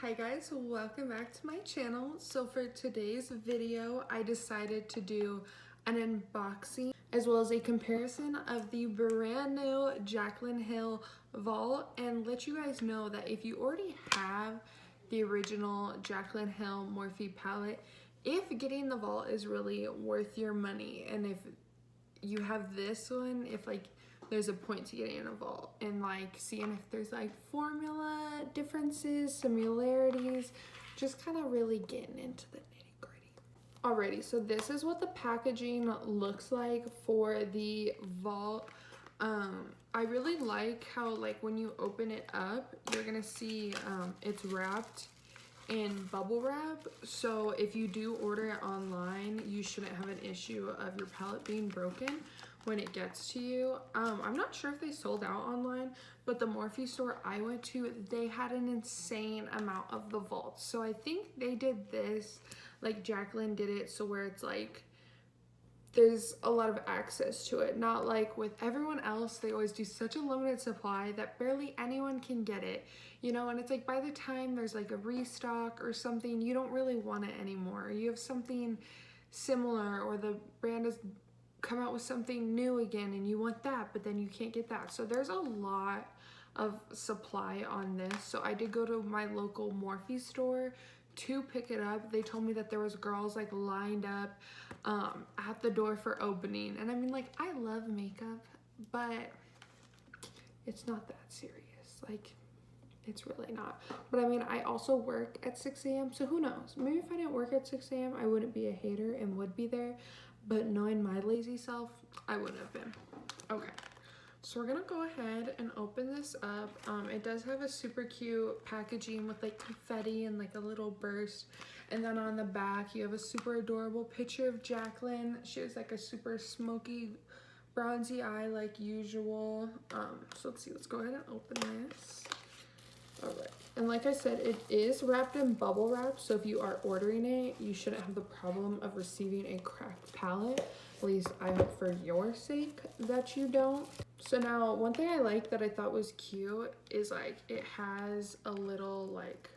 Hi guys, welcome back to my channel. So for today's video, I decided to do an unboxing as well as a comparison of the brand new Jaclyn Hill Vault and let you guys know that if you already have the original Jaclyn Hill Morphe palette, if getting the Vault is really worth your money, and if you have this one, if like there's a point to getting in a Vault and like seeing if there's like formula differences, similarities, just kind of really getting into the nitty-gritty. Alrighty, so this is what the packaging looks like for the Vault. I really like how like when you open it up, you're gonna see it's wrapped in bubble wrap, so if you do order it online, you shouldn't have an issue of your palette being broken when it gets to you. I'm not sure if they sold out online, but the Morphe store I went to, they had an insane amount of the Vaults. So I think they did this, like Jaclyn did it, so where it's like there's a lot of access to it, not like with everyone else. They always do such a limited supply that barely anyone can get it, you know, and it's like by the time there's like a restock or something, you don't really want it anymore. You have something similar, or the brand has come out with something new again and you want that, but then you can't get that. So there's a lot of supply on this. So I did go to my local Morphe store to pick it up. They told me that there was girls like lined up at the door for opening, and I mean, like, I love makeup, but it's not that serious. Like, it's really not. But I mean, I also work at 6 a.m. so who knows, maybe if I didn't work at 6 a.m. I wouldn't be a hater and would be there, but knowing my lazy self, I wouldn't have been. Okay, so we're gonna go ahead and open this up. It does have a super cute packaging with like confetti and like a little burst. And then on the back, you have a super adorable picture of Jaclyn. She has like a super smoky, bronzy eye like usual. So let's see, let's go ahead and open this. All right, and like I said, it is wrapped in bubble wrap, so if you are ordering it, you shouldn't have the problem of receiving a cracked palette. At least I hope for your sake that you don't. So now, one thing I like that I thought was cute is like it has a little like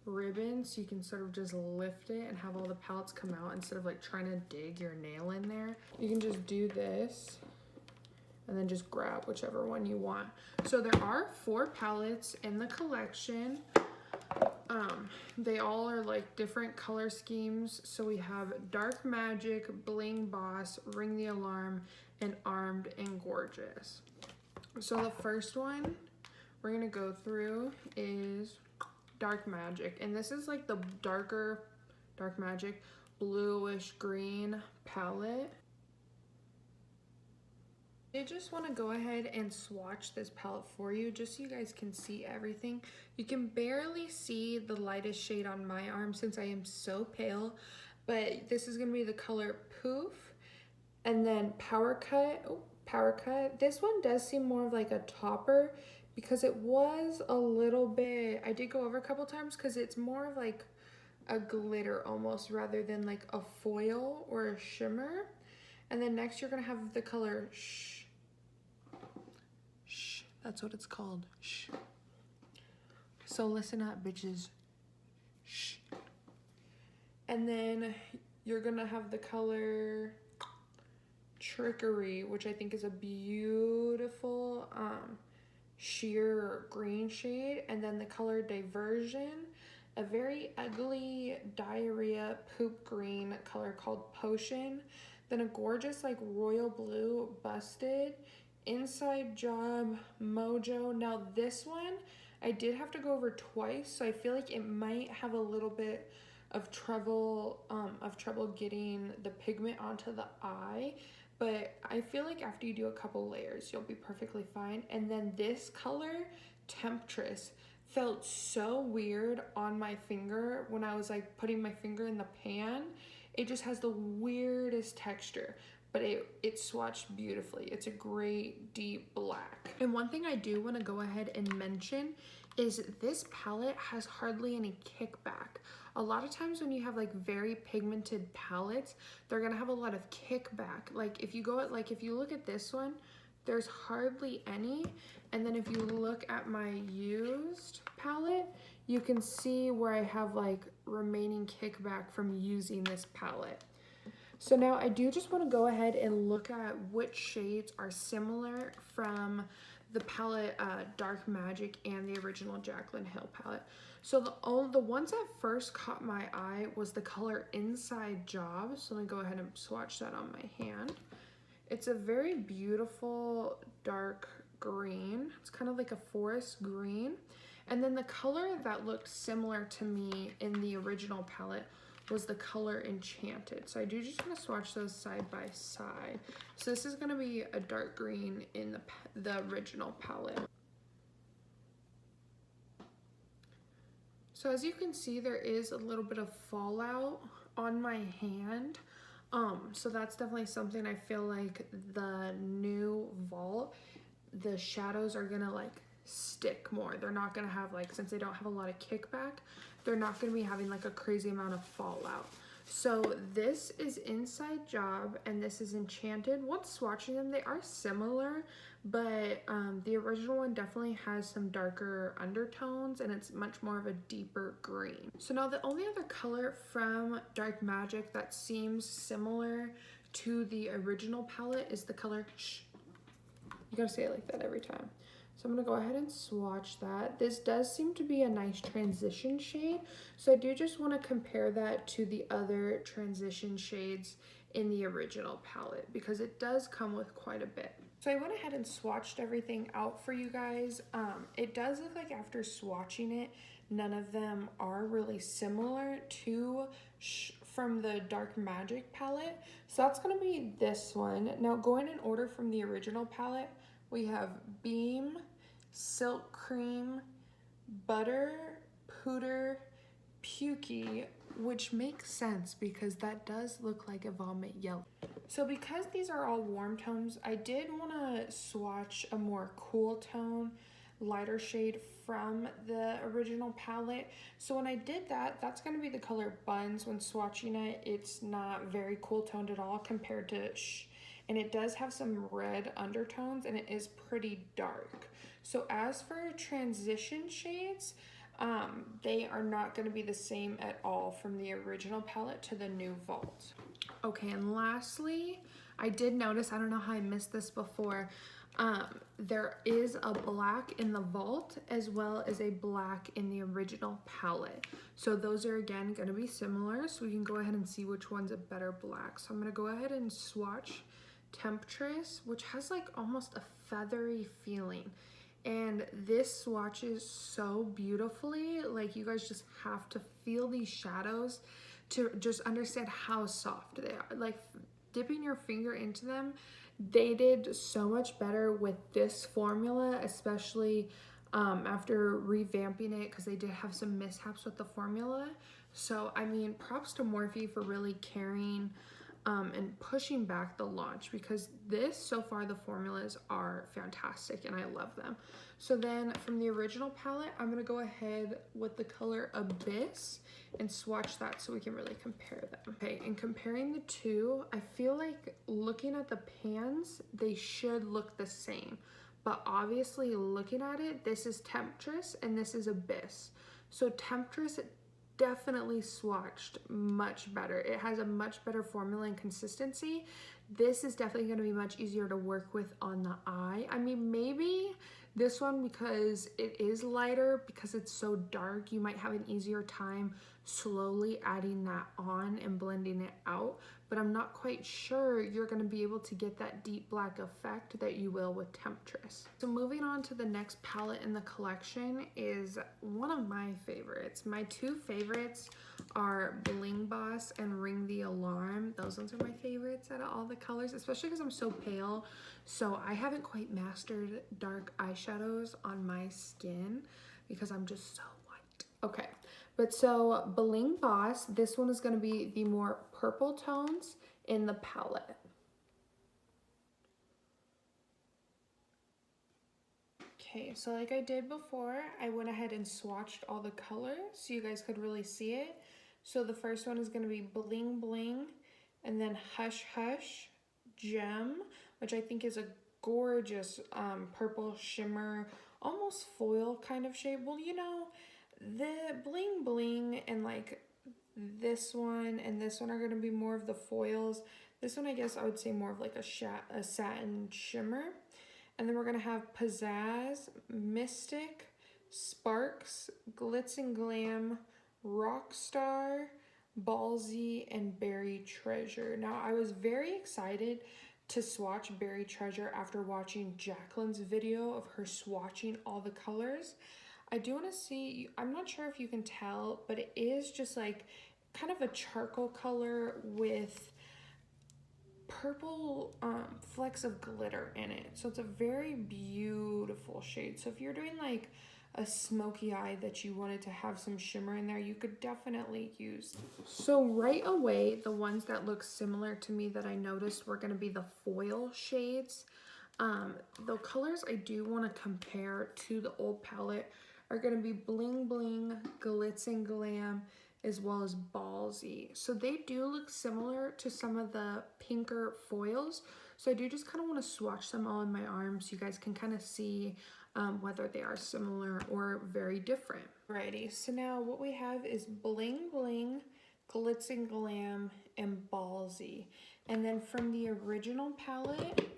ribbon, so you can sort of just lift it and have all the palettes come out instead of like trying to dig your nail in there. You can just do this and then just grab whichever one you want. So there are 4 palettes in the collection. They all are like different color schemes. So we have Dark Magic, Bling Boss, Ring the Alarm, and Armed and Gorgeous. So the first one we're gonna go through is Dark Magic, and this is like the darker Dark Magic bluish green palette. I just want to go ahead and swatch this palette for you just so you guys can see everything. You can barely see the lightest shade on my arm since I am so pale, but this is going to be the color Poof, and then Power Cut. Oh, Power Cut. This one does seem more of like a topper because it was a little bit, I did go over a couple times because it's more of like a glitter almost rather than like a foil or a shimmer. And then next you're going to have the color Shh. Shh, that's what it's called. Shh. So listen up, bitches. Shh. And then you're gonna have the color Trickery, which I think is a beautiful sheer green shade. And then the color Diversion, a very ugly diarrhea poop green color called Potion. Then a gorgeous like royal blue Busted, Inside Job, Mojo. Now this one I did have to go over twice, so I feel like it might have a little bit of trouble getting the pigment onto the eye, but I feel like after you do a couple layers you'll be perfectly fine. And then this color Temptress felt so weird on my finger when I was like putting my finger in the pan. It just has the weirdest texture, but it swatched beautifully. It's a great deep black. And one thing I do want to go ahead and mention is this palette has hardly any kickback. A lot of times when you have like very pigmented palettes, they're gonna have a lot of kickback. Like if you go at, like if you look at this one, there's hardly any. And then if you look at my used palette, you can see where I have like remaining kickback from using this palette. So now I do just want to go ahead and look at which shades are similar from the palette Dark Magic and the original Jaclyn Hill palette. So the ones that first caught my eye was the color Inside Job. So let me go ahead and swatch that on my hand. It's a very beautiful dark green. It's kind of like a forest green. And then the color that looked similar to me in the original palette was the color Enchanted. So I do just want to swatch those side by side. So this is going to be a dark green in the original palette. So as you can see, there is a little bit of fallout on my hand. So that's definitely something I feel like the new Vault, the shadows are gonna like stick more. They're not gonna have like, since they don't have a lot of kickback, they're not gonna be having like a crazy amount of fallout. So this is Inside Job and this is Enchanted. Once swatching them, they are similar, but the original one definitely has some darker undertones and it's much more of a deeper green. So now the only other color from Dark Magic that seems similar to the original palette is the color Shh. You gotta say it like that every time. So I'm gonna go ahead and swatch that. This does seem to be a nice transition shade. So I do just wanna compare that to the other transition shades in the original palette because it does come with quite a bit. So I went ahead and swatched everything out for you guys. It does look like after swatching it, none of them are really similar to from the Dark Magic palette. So that's gonna be this one. Now going in order from the original palette, we have Beam, Silk Cream, Butter, Pooter, Pukey, which makes sense because that does look like a vomit yellow. So because these are all warm tones, I did want to swatch a more cool tone, lighter shade from the original palette. So when I did that, that's going to be the color Buns. When swatching it, it's not very cool toned at all compared to Shh. And it does have some red undertones and it is pretty dark. So as for transition shades, they are not going to be the same at all from the original palette to the new Vault. Okay, and lastly, I did notice, I don't know how I missed this before, there is a black in the Vault as well as a black in the original palette. So those are again going to be similar, so we can go ahead and see which one's a better black. So I'm going to go ahead and swatch Temptress, which has like almost a feathery feeling. And this swatches so beautifully. Like you guys just have to feel these shadows to just understand how soft they are. Like dipping your finger into them, they did so much better with this formula, especially after revamping it because they did have some mishaps with the formula. So I mean, props to Morphe for really caring and pushing back the launch because this, so far the formulas are fantastic and I love them. So then from the original palette, I'm gonna go ahead with the color Abyss and swatch that so we can really compare them. Okay, and comparing the two, I feel like looking at the pans, they should look the same. But obviously looking at it, this is Temptress and this is Abyss. So Temptress definitely swatched much better. It has a much better formula and consistency. This is definitely going to be much easier to work with on the eye. I mean, maybe this one, because it is lighter, because it's so dark, you might have an easier time slowly adding that on and blending it out, but I'm not quite sure you're going to be able to get that deep black effect that you will with Temptress. So moving on to the next palette in the collection is one of my favorites. My two favorites are Bling Boss and Ring the Alarm. Those ones are my favorites out of all the colors, especially because I'm so pale. So I haven't quite mastered dark eyeshadows on my skin because I'm just so white. Okay, but so Bling Boss, this one is going to be the more purple tones in the palette. Okay, so like I did before, I went ahead and swatched all the colors so you guys could really see it. So the first one is going to be Bling Bling, and then Hush Hush, Gem, which I think is a gorgeous purple shimmer, almost foil kind of shade. Well, you know, the bling bling and like this one and this one are going to be more of the foils. This one I guess I would say more of like a satin shimmer. And then we're going to have Pizzazz, Mystic, Sparks, Glitz and Glam, Rockstar, Ballsy, and Berry Treasure. Now I was very excited to swatch Berry Treasure after watching Jaclyn's video of her swatching all the colors. I do want to see, I'm not sure if you can tell, but it is just like kind of a charcoal color with purple flecks of glitter in it. So it's a very beautiful shade. So if you're doing like a smoky eye that you wanted to have some shimmer in there, you could definitely use. So right away, the ones that look similar to me that I noticed were going to be the foil shades. The colors I do want to compare to the old palette are going to be Bling Bling, Glitz and Glam, as well as Ballsy. So they do look similar to some of the pinker foils. So I do just kind of want to swatch them all in my arm so you guys can kind of see whether they are similar or very different. Alrighty, so now what we have is Bling Bling, Glitz and Glam, and Ballsy. And then from the original palette,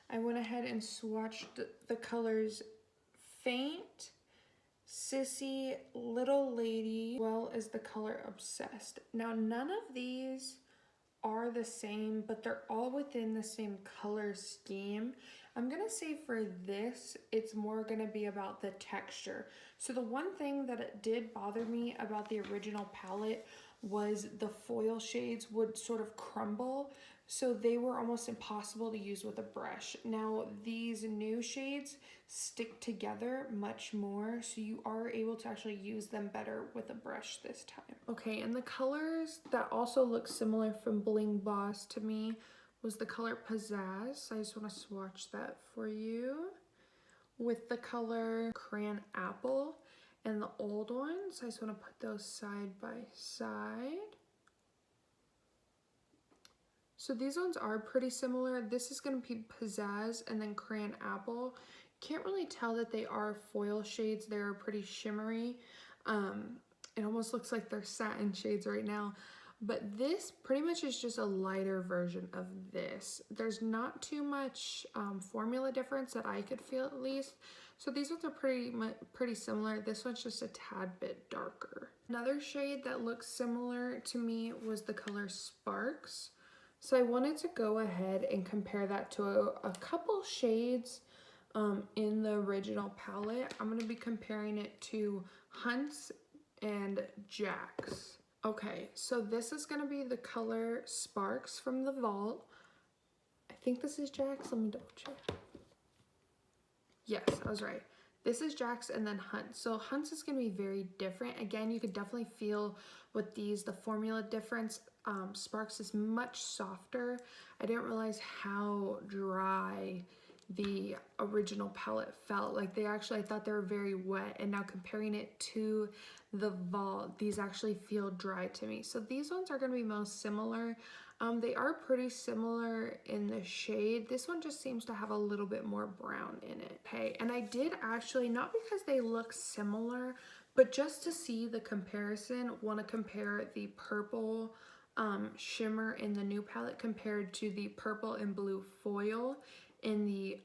I went ahead and swatched the colors Faint, Sissy, Little Lady, as well as the color Obsessed. Now none of these are the same, but they're all within the same color scheme. I'm gonna say for this, it's more gonna be about the texture. So the one thing that it did bother me about the original palette was the foil shades would sort of crumble, so they were almost impossible to use with a brush. Now these new shades stick together much more, so you are able to actually use them better with a brush this time. Okay, and the colors that also look similar from Bling Boss to me was the color Pizzazz. So I just want to swatch that for you with the color Cran Apple and the old ones. I just want to put those side by side. So these ones are pretty similar. This is going to be Pizzazz and then Cran Apple. Can't really tell that they are foil shades. They're pretty shimmery. It almost looks like they're satin shades right now. But this pretty much is just a lighter version of this. There's not too much formula difference that I could feel at least. So these ones are pretty similar. This one's just a tad bit darker. Another shade that looks similar to me was the color Sparks. So I wanted to go ahead and compare that to a couple shades in the original palette. I'm going to be comparing it to Hunt's and Jack's. Okay, so this is going to be the color Sparks from the Vault. I think this is Jack's. Let me double check. Yes, I was right. This is Jack's and then Hunt's. So Hunt's is going to be very different. Again, you could definitely feel with these the formula difference. Sparks is much softer. I didn't realize how dry the original palette felt. Like I thought they were very wet, and now comparing it to the Vault, these actually feel dry to me. So these ones are going to be most similar. They are pretty similar in the shade. This one just seems to have a little bit more brown in it. Okay, and I did actually, not because they look similar, but just to see the comparison, want to compare the purple shimmer in the new palette compared to the purple and blue foil in the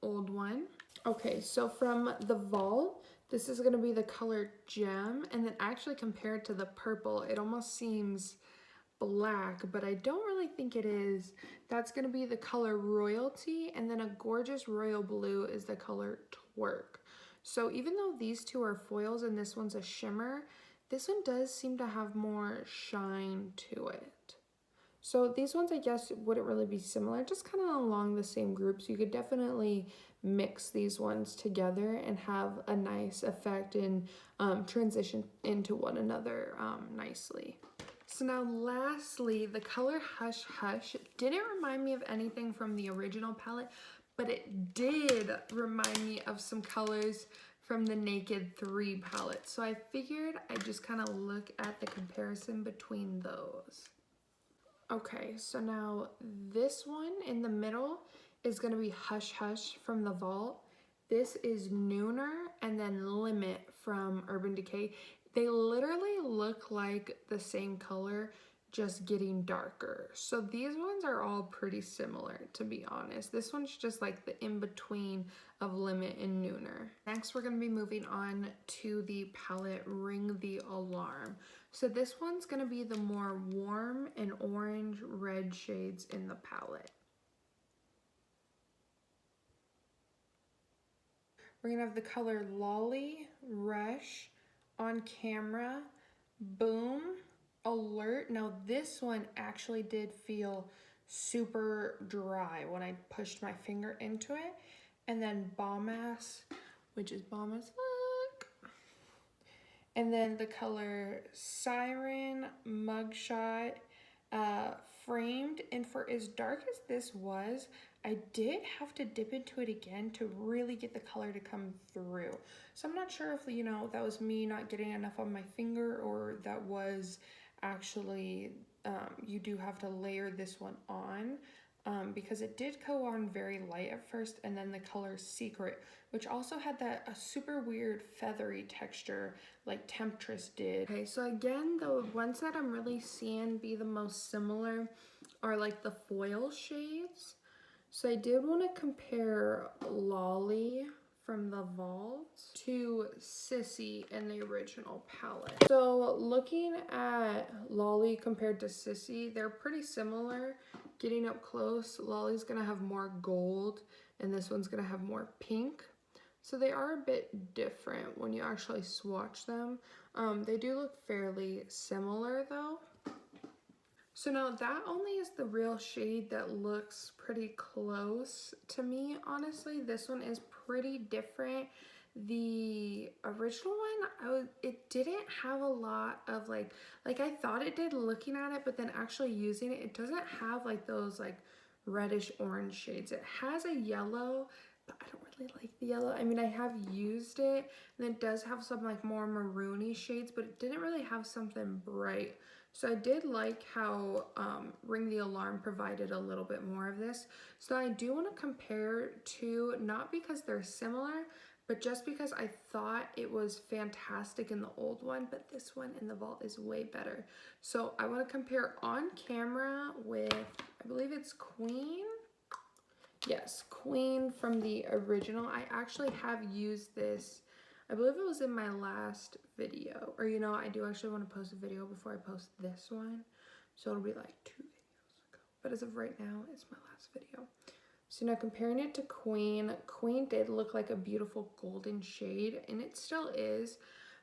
old one. Okay, so from the Vault, this is going to be the color Gem, and then actually compared to the purple, it almost seems black, but I don't really think it is. That's going to be the color Royalty, and then a gorgeous royal blue is the color Twerk. So even though these two are foils and this one's a shimmer, this one does seem to have more shine to it. So these ones, I guess, wouldn't really be similar, just kind of along the same group. So you could definitely mix these ones together and have a nice effect and transition into one another nicely. So now lastly, the color Hush Hush didn't remind me of anything from the original palette, but it did remind me of some colors from the Naked 3 palette. So I figured I'd just kind of look at the comparison between those. Okay, so now this one in the middle is going to be Hush Hush from the Vault. This is Nooner and then Limit from Urban Decay. They literally look like the same color, just getting darker. So these ones are all pretty similar, to be honest. This one's just like the in-between of Limit and Nooner. Next, we're gonna be moving on to the palette Ring the Alarm. So this one's gonna be the more warm and orange red shades in the palette. We're gonna have the color Lolly, Rush, On Camera, Boom, Alert. Now this one actually did feel super dry when I pushed my finger into it. And then Bomb Ass, which is Bomb As Fuck. And then the color Siren, Mugshot, Framed. And for as dark as this was, I did have to dip into it again to really get the color to come through. So I'm not sure if, you know, that was me not getting enough on my finger, or that was actually, you do have to layer this one on, because it did go on very light at first, and then the color Secret, which also had that a super weird feathery texture like Temptress did. Okay, so again, the ones that I'm really seeing be the most similar are like the foil shades. So I did want to compare Lolly from the Vault to Sissy in the original palette. So looking at Lolly compared to Sissy, they're pretty similar. Getting up close, Lolly's gonna have more gold and this one's gonna have more pink. So they are a bit different when you actually swatch them. They do look fairly similar though. So now that only is the real shade that looks pretty close to me, honestly. This one is pretty different. The original one, it didn't have a lot of like I thought it did looking at it, but then actually using it, it doesn't have like those like reddish orange shades. It has a yellow, but I don't really like the yellow. I mean, I have used it and it does have some like more maroony shades, but it didn't really have something bright. So I did like how Ring the Alarm provided a little bit more of this. So I do want to compare two, not because they're similar, but just because I thought it was fantastic in the old one, but this one in the Vault is way better. So I want to compare On Camera with, I believe it's Queen. Yes, Queen from the original. I actually have used this, I believe it was in my last video, or you know, I do actually want to post a video before I post this one, so it'll be like 2 videos ago, but as of right now, it's my last video. So now comparing it to Queen, Queen did look like a beautiful golden shade, and it still is,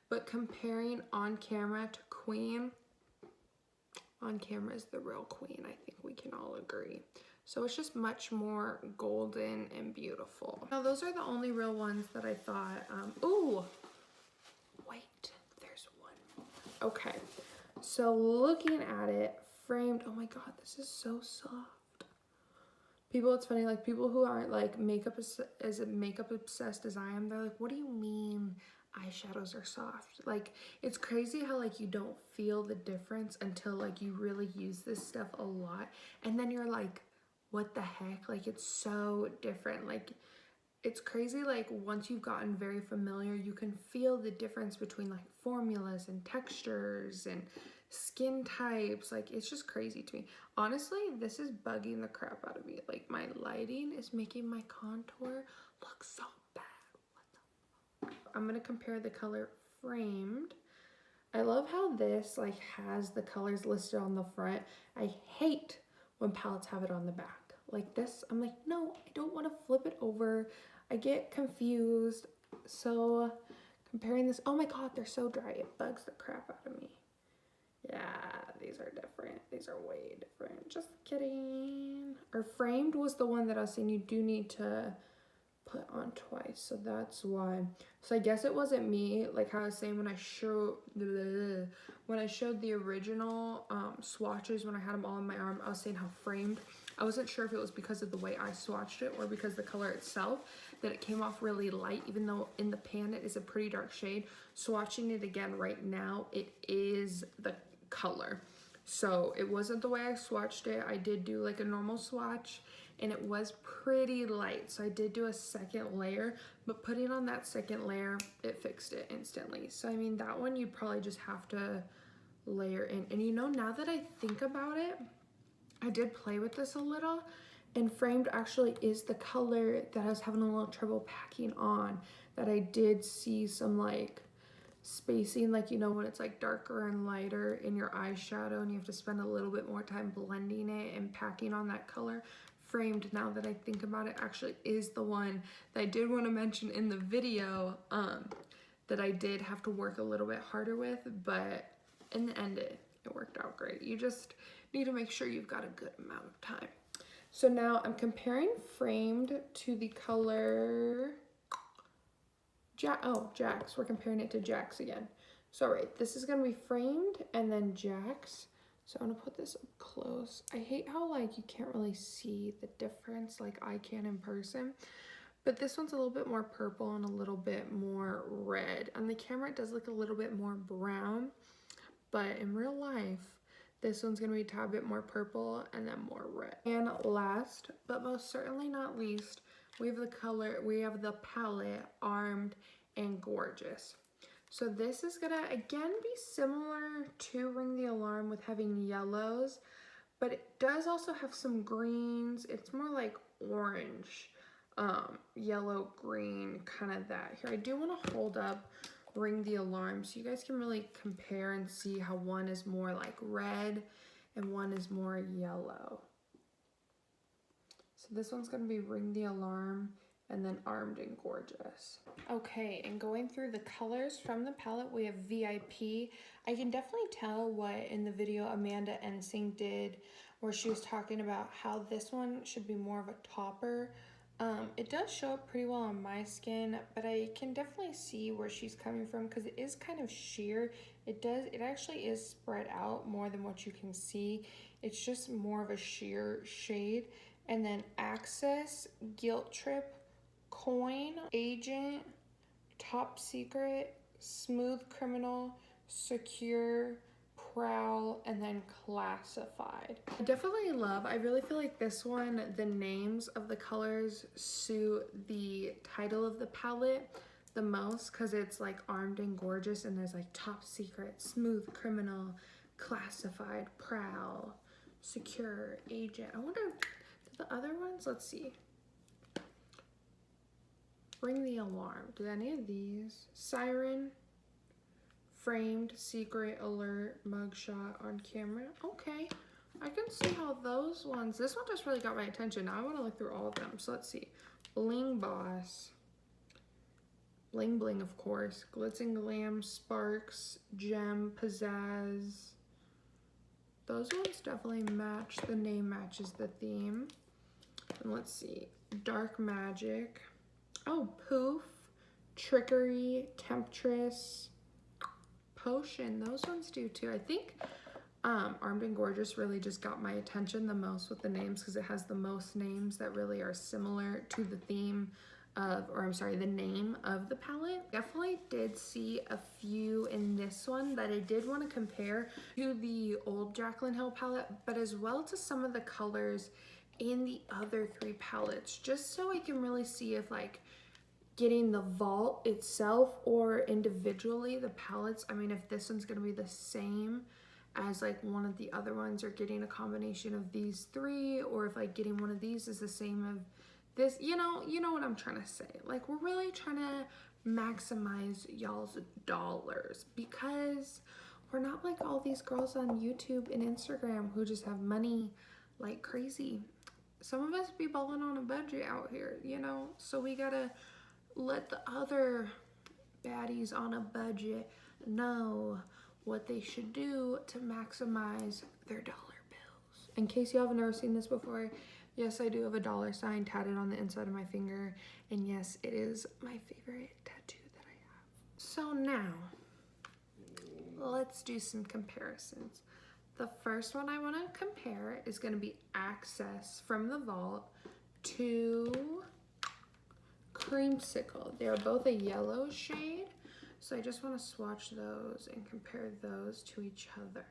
but comparing On Camera to Queen, On Camera is the real Queen, I think we can all agree. So it's just much more golden and beautiful. Now those are the only real ones that I thought, ooh, wait, there's one more. Okay, so looking at it, Framed, oh my God, this is so soft. People, it's funny, like people who aren't like makeup obsessed as I am, they're like, what do you mean eyeshadows are soft? Like, it's crazy how like you don't feel the difference until like you really use this stuff a lot, and then you're like, what the heck? Like, it's so different. Like, it's crazy. Like, once you've gotten very familiar, you can feel the difference between like formulas and textures and skin types. Like, it's just crazy to me. Honestly, this is bugging the crap out of me. Like, my lighting is making my contour look so bad. What the fuck? I'm gonna compare the color Framed. I love how this like has the colors listed on the front. I hate when palettes have it on the back. Like this, I'm like, no, I don't want to flip it over. I get confused. So comparing this, oh my God, they're so dry. It bugs the crap out of me. Yeah, these are different. These are way different. Just kidding. Or Framed was the one that I was saying you do need to put on twice, so that's why. So I guess it wasn't me, like how I was saying when I showed the original swatches, when I had them all on my arm, I was saying how Framed, I wasn't sure if it was because of the way I swatched it or because the color itself that it came off really light, even though in the pan it is a pretty dark shade. Swatching it again right now, it is the color. So it wasn't the way I swatched it. I did do like a normal swatch, and it was pretty light. So I did do a second layer, but putting on that second layer, it fixed it instantly. So I mean, that one you'd probably just have to layer in. And you know, now that I think about it, I did play with this a little, and Framed actually is the color that I was having a little trouble packing on, that I did see some like spacing, like, you know, when it's like darker and lighter in your eyeshadow and you have to spend a little bit more time blending it and packing on that color. Framed, now that I think about it, actually is the one that I did want to mention in the video, that I did have to work a little bit harder with, but in the end it worked out great. You just need to make sure you've got a good amount of time. So now I'm comparing Framed to the color Jax. We're comparing it to Jax again. So right, this is gonna be Framed and then Jax. So I'm gonna put this up close. I hate how like you can't really see the difference like I can in person. But this one's a little bit more purple and a little bit more red. On the camera it does look a little bit more brown, but in real life, this one's gonna be a tad bit more purple and then more red. And last, but most certainly not least, we have the palette Armed and Gorgeous. So this is gonna, again, be similar to Ring the Alarm with having yellows, but it does also have some greens. It's more like orange, yellow, green, kind of that. Here, I do wanna hold up Ring the Alarm so you guys can really compare and see how one is more like red and one is more yellow. So this one's gonna be Ring the Alarm and then Armed and Gorgeous. Okay, and going through the colors from the palette, we have VIP. I can definitely tell what in the video Amanda Ensing did, where she was talking about how this one should be more of a topper. It does show up pretty well on my skin, but I can definitely see where she's coming from because it is kind of sheer. It actually is spread out more than what you can see. It's just more of a sheer shade. And then Access, Guilt Trip, Coin, Agent, Top Secret, Smooth Criminal, Secure, Prowl, and then Classified. I really feel like this one, the names of the colors suit the title of the palette the most because it's like Armed and Gorgeous and there's like Top Secret, Smooth Criminal, Classified, Prowl, Secure, Agent. I wonder the other ones, let's see. Ring the Alarm. Do any of these? Siren, Framed, Secret, Alert, Mugshot, On Camera. Okay, I can see how those ones, this one just really got my attention. Now I want to look through all of them. So let's see. Bling Boss, Bling Bling, of course, Glitz and Glam, Sparks, Gem, Pizzazz. Those ones definitely match. The name matches the theme. And let's see. Dark Magic. Oh, Poof, Trickery, Temptress, Potion. Those ones do too. I think Armed and Gorgeous really just got my attention the most with the names because it has the most names that really are similar to the theme of, or I'm sorry, the name of the palette. Definitely did see a few in this one that I did want to compare to the old Jaclyn Hill palette, but as well to some of the colors in the other three palettes, just so I can really see if like getting the vault itself or individually the palettes, I mean, if this one's gonna be the same as like one of the other ones, or getting a combination of these three, or if like getting one of these is the same of this, you know what I'm trying to say. Like, we're really trying to maximize y'all's dollars because we're not like all these girls on YouTube and Instagram who just have money like crazy. Some of us be balling on a budget out here, you know, so we gotta let the other baddies on a budget know what they should do to maximize their dollar bills. In case you haven't ever seen this before, yes, I do have a dollar sign tatted on the inside of my finger, and yes, it is my favorite tattoo that I have. So now, let's do some comparisons. The first one I want to compare is going to be Access from the Vault to Creamsicle. They are both a yellow shade, so I just want to swatch those and compare those to each other.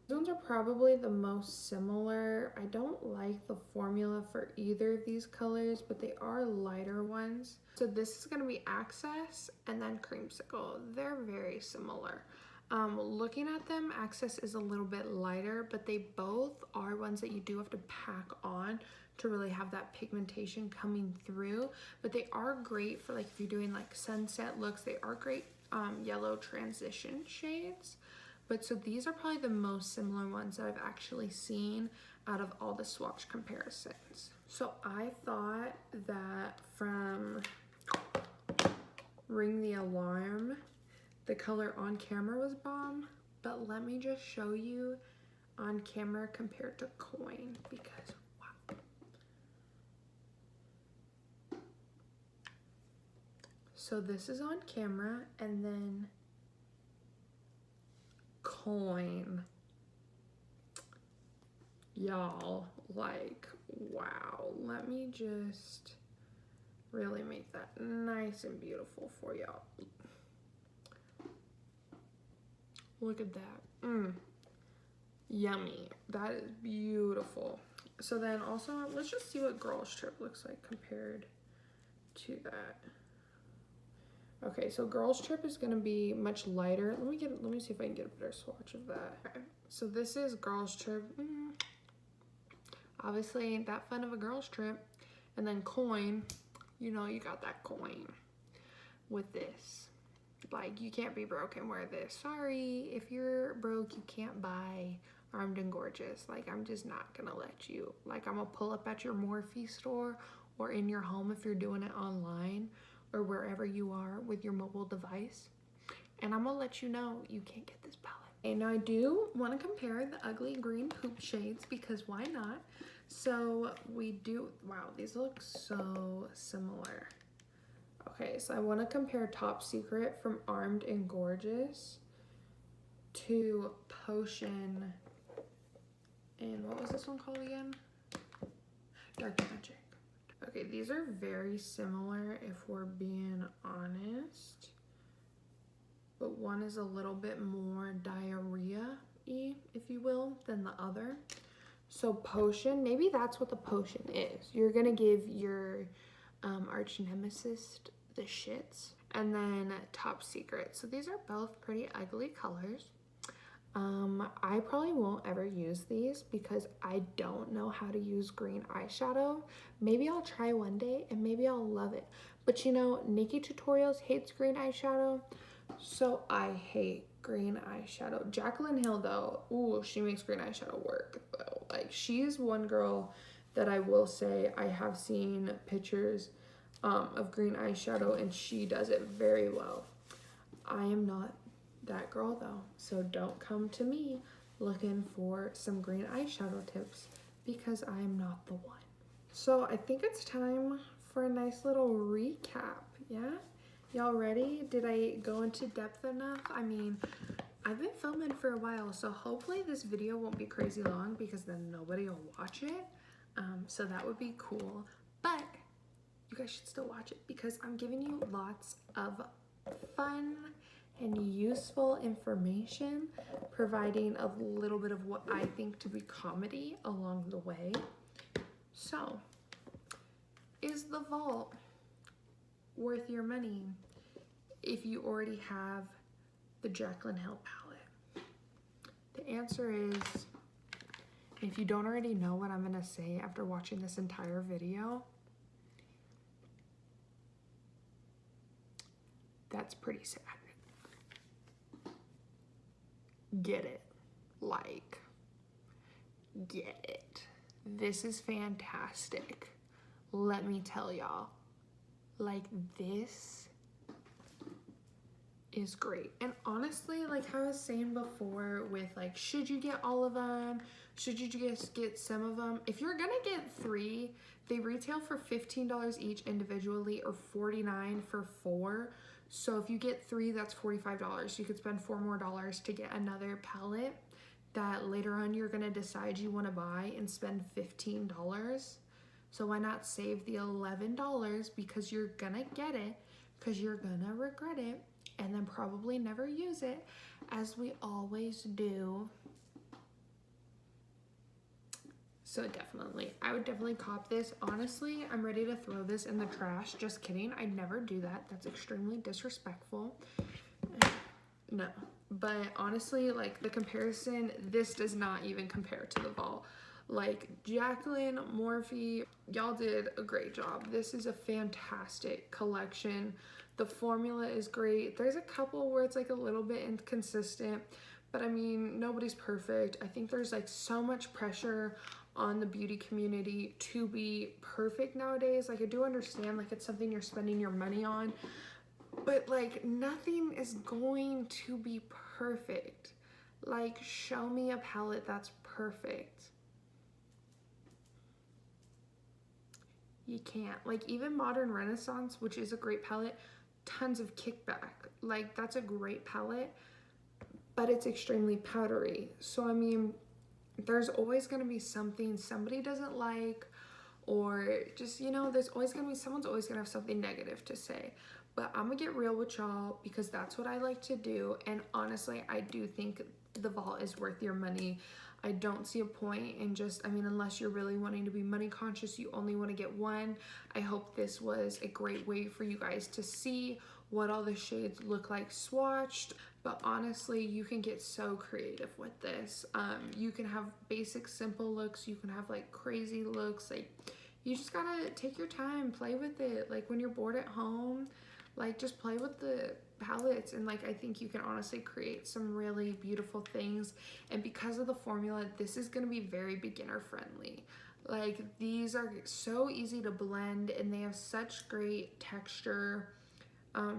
These ones are probably the most similar. I don't like the formula for either of these colors, but they are lighter ones. So this is gonna be Access and then Creamsicle. They're very similar. Looking at them, Access is a little bit lighter, but they both are ones that you do have to pack on to really have that pigmentation coming through. But they are great for like if you're doing like sunset looks. They are great yellow transition shades. But so these are probably the most similar ones that I've actually seen out of all the swatch comparisons. So I thought that from Ring the Alarm, the color on camera was bomb, but let me just show you on camera compared to Coin, because wow. So this is on camera, and then Coin, y'all, like wow. Let me just really make that nice and beautiful for y'all. Look at that. Yummy. That is beautiful. So then also, let's just see what Girls Trip looks like compared to that. Okay, so Girls Trip is gonna be much lighter. Let me see if I can get a better swatch of that. Okay, so this is Girls Trip. Obviously ain't that fun of a girls trip. And then Coin, you know you got that coin with this. Like, you can't be broke and wear this. Sorry, if you're broke, you can't buy Armed and Gorgeous. Like, I'm just not gonna let you. Like, I'm gonna pull up at your Morphe store or in your home if you're doing it online or wherever you are with your mobile device. And I'm gonna let you know you can't get this palette. And I do want to compare the ugly green poop shades because why not? So we do, wow, these look so similar. Okay, so I want to compare Top Secret from Armed and Gorgeous to Potion, and what was this one called again? Dark Magic. Okay, these are very similar if we're being honest, but one is a little bit more diarrhea-y, if you will, than the other. So Potion, maybe that's what the potion is. You're gonna give your arch nemesis the shits. And then Top Secret. So these are both pretty ugly colors. I probably won't ever use these because I don't know how to use green eyeshadow. Maybe I'll try one day and maybe I'll love it. But you know, Nikki Tutorials hates green eyeshadow, so I hate green eyeshadow. Jaclyn Hill though, ooh, she makes green eyeshadow work though. Like, she's one girl that I will say I have seen pictures of green eyeshadow and she does it very well. I am not that girl though, so don't come to me looking for some green eyeshadow tips because I'm not the one. So I think it's time for a nice little recap. Yeah, y'all ready? Did I go into depth enough? I mean, I've been filming for a while, so hopefully this video won't be crazy long because then nobody will watch it. So that would be cool, but you guys should still watch it because I'm giving you lots of fun and useful information, providing a little bit of what I think to be comedy along the way. So, is the vault worth your money if you already have the Jaclyn Hill palette? The answer is, if you don't already know what I'm gonna say after watching this entire video, that's pretty sad. Get it. Like, get it. This is fantastic. Let me tell y'all. Like, this is great. And honestly, like I was saying before with like, should you get all of them? Should you just get some of them? If you're gonna get 3, they retail for $15 each individually or $49 for 4. So if you get 3, that's $45. You could spend $4 more to get another palette that later on you're gonna decide you wanna buy and spend $15. So why not save the $11 because you're gonna get it, because you're gonna regret it and then probably never use it, as we always do So definitely, I would definitely cop this. Honestly, I'm ready to throw this in the trash. Just kidding, I never do that. That's extremely disrespectful. No, but honestly, like the comparison, this does not even compare to the Vault. Like Jaclyn, Morphe, y'all did a great job. This is a fantastic collection. The formula is great. There's a couple where it's like a little bit inconsistent, but I mean, nobody's perfect. I think there's like so much pressure on the beauty community to be perfect nowadays. Like I do understand like it's something you're spending your money on, but like nothing is going to be perfect. Like show me a palette that's perfect. You can't. Like even Modern Renaissance, which is a great palette, tons of kickback. Like that's a great palette, but it's extremely powdery. So I mean, there's always going to be something somebody doesn't like, or just, you know, there's always going to be, someone's always going to have something negative to say. But I'm gonna get real with y'all because that's what I like to do. And honestly, I do think the Vault is worth your money. I don't see a point in just, I mean, unless you're really wanting to be money conscious, you only want to get one. I hope this was a great way for you guys to see what all the shades look like swatched. But honestly, you can get so creative with this. You can have basic, simple looks. You can have like crazy looks. Like you just gotta take your time, play with it. Like when you're bored at home, like just play with the palettes, and like I think you can honestly create some really beautiful things. And because of the formula, this is going to be very beginner friendly. Like these are so easy to blend and they have such great texture.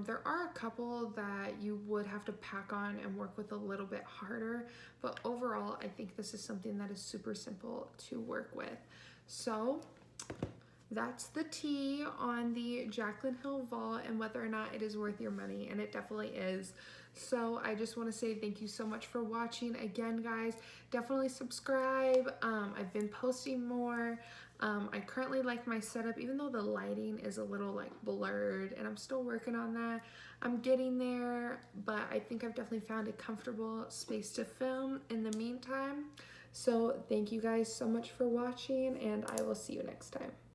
There are a couple that you would have to pack on and work with a little bit harder, but overall I think this is something that is super simple to work with. So that's the tea on the Jaclyn Hill Vault and whether or not it is worth your money, and it definitely is. So I just want to say thank you so much for watching. Again, guys, definitely subscribe. I've been posting more. I currently like my setup, even though the lighting is a little like blurred, and I'm still working on that. I'm getting there, but I think I've definitely found a comfortable space to film in the meantime. So thank you guys so much for watching, and I will see you next time.